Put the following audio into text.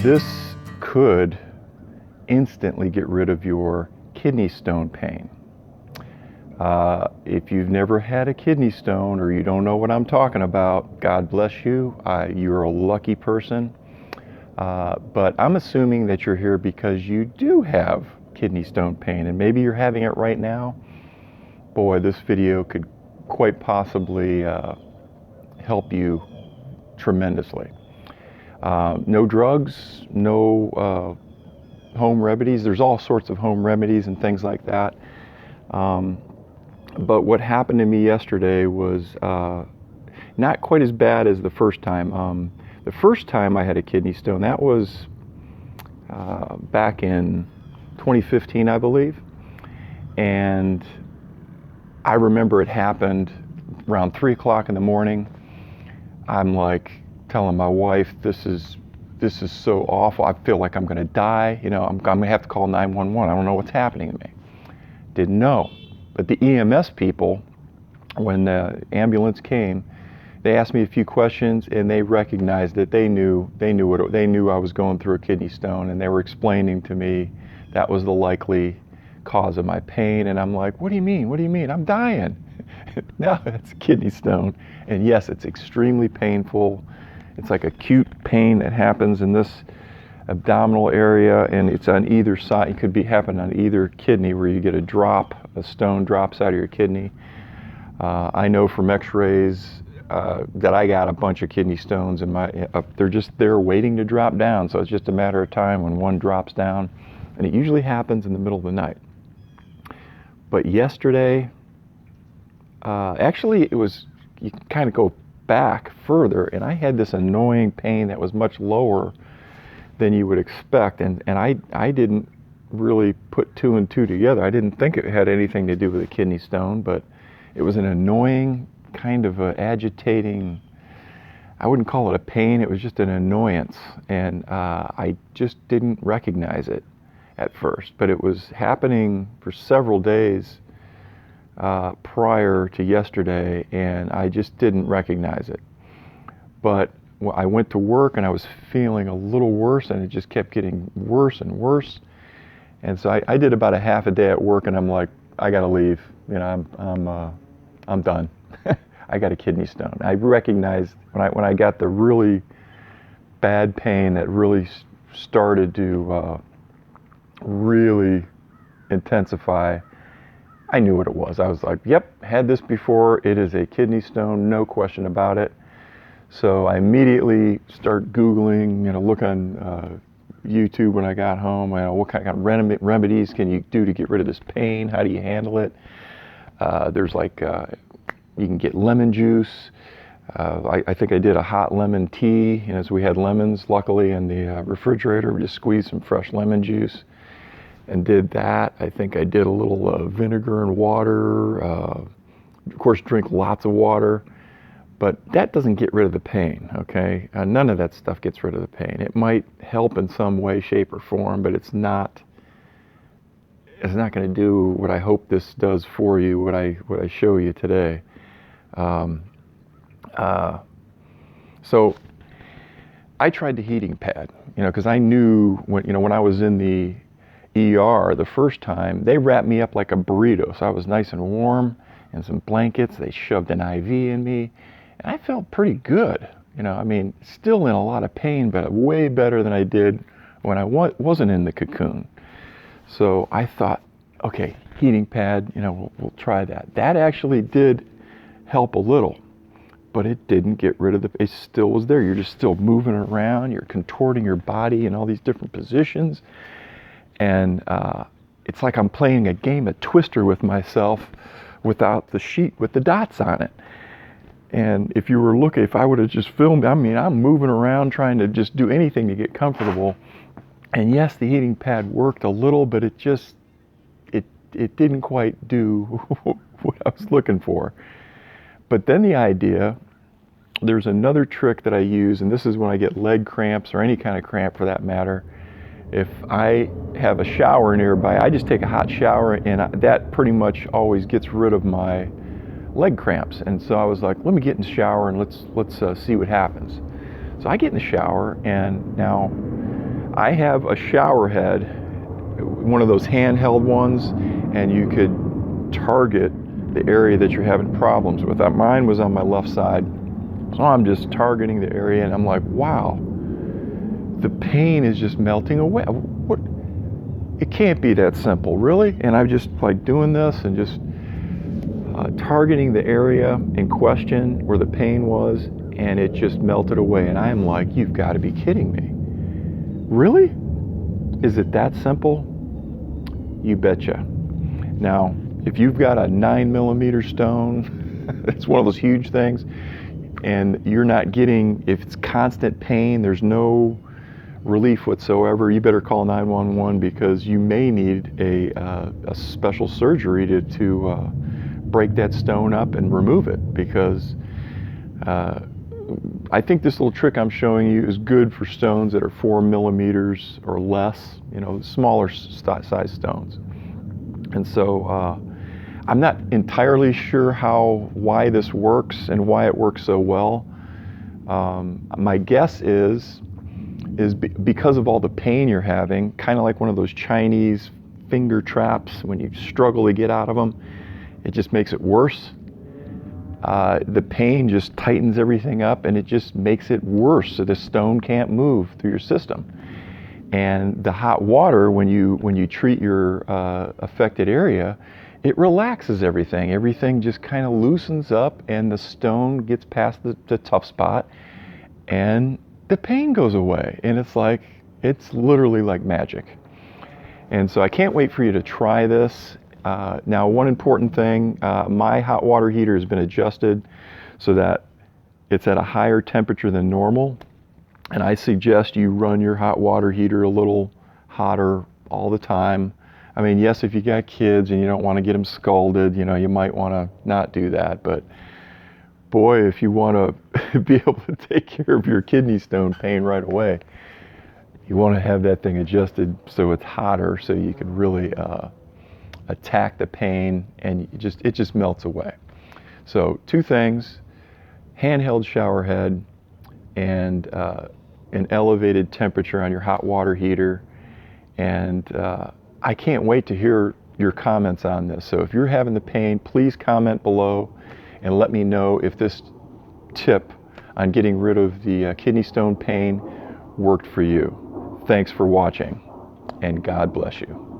This could instantly get rid of your kidney stone pain. If you've never had a kidney stone or you don't know what I'm talking about, God bless you. You're a lucky person. But I'm assuming that you're here because you do have kidney stone pain, and maybe you're having it right now. Boy, this video could quite possibly help you tremendously. No drugs, no home remedies. There's all sorts of home remedies and things like that. But what happened to me yesterday was not quite as bad as the first time. The first time I had a kidney stone, that was back in 2015, I believe. And I remember it happened around 3 o'clock in the morning. I'm like telling my wife, this is so awful. I feel like I'm going to die. You know, I'm going to have to call 911. I don't know what's happening to me. Didn't know. But the EMS people, when the ambulance came, they asked me a few questions, and they recognized that they knew I was going through a kidney stone, and they were explaining to me that was the likely cause of my pain. And I'm like, what do you mean? What do you mean? I'm dying. No, it's a kidney stone. And yes, it's extremely painful. It's like acute pain that happens in this abdominal area, and it's on either side. It could be happen on either kidney, where you get a stone drops out of your kidney. I know from x-rays that I got a bunch of kidney stones in my, they're just there waiting to drop down. So it's just a matter of time when one drops down, and it usually happens in the middle of the night. But yesterday, actually it was, you can kind of go back further, and I had this annoying pain that was much lower than you would expect, and I didn't really put two and two together. I didn't think it had anything to do with a kidney stone, but it was an annoying, kind of a agitating, I wouldn't call it a pain, it was just an annoyance, and I just didn't recognize it at first. But it was happening for several days prior to yesterday, and I just didn't recognize it. But I went to work, and I was feeling a little worse, and it just kept getting worse and worse. And so I did about a half a day at work, and I'm like, I gotta leave. You know, I'm done. I got a kidney stone. I recognized when I got the really bad pain that really started to really intensify. I knew what it was. I was like, yep, had this before. It is a kidney stone, no question about it. So I immediately start Googling, you know, look on YouTube when I got home. You know, what kind of remedies can you do to get rid of this pain? How do you handle it? There's like, you can get lemon juice. I think I did a hot lemon tea. You know, so we had lemons, luckily, in the refrigerator. We just squeezed some fresh lemon juice and did that. I think I did a little vinegar and water. Of course, drink lots of water. But that doesn't get rid of the pain, okay? None of that stuff gets rid of the pain. It might help in some way, shape, or form, but it's not going to do what I hope this does for you, what I show you today. So I tried the heating pad, you know, because I knew when I was in the ER the first time, they wrapped me up like a burrito, so I was nice and warm, and some blankets. They shoved an IV in me. And I felt pretty good, you know, I mean, still in a lot of pain, but way better than I did when I wasn't in the cocoon. So I thought, okay, heating pad, you know, we'll try that. That actually did help a little, but it didn't get rid of it still was there. You're just still moving around, you're contorting your body in all these different positions. And it's like I'm playing a game of Twister with myself without the sheet with the dots on it. And if you were looking, if I would have just filmed, I mean, I'm moving around trying to just do anything to get comfortable. And yes, the heating pad worked a little, but it didn't quite do what I was looking for. But then the idea, there's another trick that I use, and this is when I get leg cramps or any kind of cramp for that matter. If I have a shower nearby, I just take a hot shower, and that pretty much always gets rid of my leg cramps. And so I was like, let me get in the shower and let's see what happens. So I get in the shower, and now I have a shower head, one of those handheld ones, and you could target the area that you're having problems with. Mine was on my left side, so I'm just targeting the area, and I'm like, wow, the pain is just melting away. What? It can't be that simple, really? And I'm just like doing this and just targeting the area in question where the pain was, and it just melted away. And I'm like, you've got to be kidding me. Really? Is it that simple? You betcha. Now, if you've got a 9mm stone, it's one of those huge things, and you're not getting, if it's constant pain, there's no relief whatsoever, you better call 911, because you may need a special surgery to break that stone up and remove it, because I think this little trick I'm showing you is good for stones that are 4mm or less, smaller size stones. And so I'm not entirely sure why this works and why it works so well. My guess is because of all the pain you're having, kind of like one of those Chinese finger traps. When you struggle to get out of them, it just makes it worse. The pain just tightens everything up, and it just makes it worse, so the stone can't move through your system. And the hot water, when you treat your affected area, it relaxes everything. Everything just kind of loosens up, and the stone gets past the tough spot, and the pain goes away. And it's literally like magic. And so I can't wait for you to try this. Now, one important thing, my hot water heater has been adjusted so that it's at a higher temperature than normal. And I suggest you run your hot water heater a little hotter all the time. I mean, yes, if you got kids and you don't want to get them scalded, you might want to not do that. But boy, if you want to be able to take care of your kidney stone pain right away, you want to have that thing adjusted so it's hotter, so you can really attack the pain, and it just melts away. So 2 things: handheld shower head and an elevated temperature on your hot water heater. And I can't wait to hear your comments on this. So if you're having the pain, please comment below and let me know if this tip on getting rid of the kidney stone pain worked for you. Thanks for watching, and God bless you.